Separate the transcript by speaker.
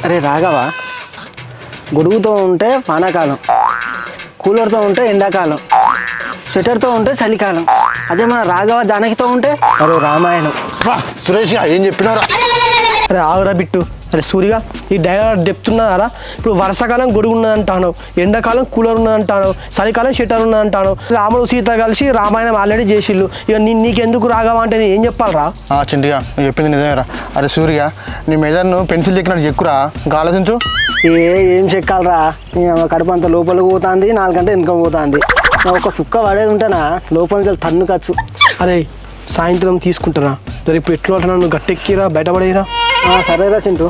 Speaker 1: అరే రాఘవ, గొడుగుతో ఉంటే వానాకాలం, కూలర్తో ఉంటే ఎండాకాలం, స్వెటర్తో ఉంటే చలికాలం. అదే మన రాఘవ జానకితో ఉంటే అరే రామాయణం.
Speaker 2: సురేష్ ఏం చెప్పినారా?
Speaker 1: అరే ఆవురా బిట్టు. అరే సూరిగా, ఈ డైలాగ్ చెప్తున్నారా? ఇప్పుడు వర్షాకాలం గొడుగు ఉన్నదంటాను, ఎండాకాలం కూలర్ ఉన్నదంటాను, చలికాలం షెటర్ ఉన్నదంటాను. రాముడు సీత కలిసి రామాయణం ఆల్రెడీ చేసిళ్ళు. ఇక నీకెందుకు రాఘవ అంటే నేను ఏం చెప్పాలరా?
Speaker 2: చింటిగా నువ్వు చెప్పింది నిజమేరా. అరే సూర్య, నీ మెజర్ను పెన్సిల్ చెక్కినట్టు చెక్కురా, ఇంకా ఆలోచించు.
Speaker 1: ఏం చెక్కాలరా? కడుపు అంత లోపలికి పోతుంది, 4 గంటలు వెనుక పోతుంది. ఒక సుక్క పడేది ఉంటేనా లోపల నుంచి తన్నుకచ్చు. అరే సాయంత్రం తీసుకుంటారా? ఇప్పుడు ఎట్లా నన్ను గట్టెక్కిరా, బయటపడేరా. సరేరా చింటూ.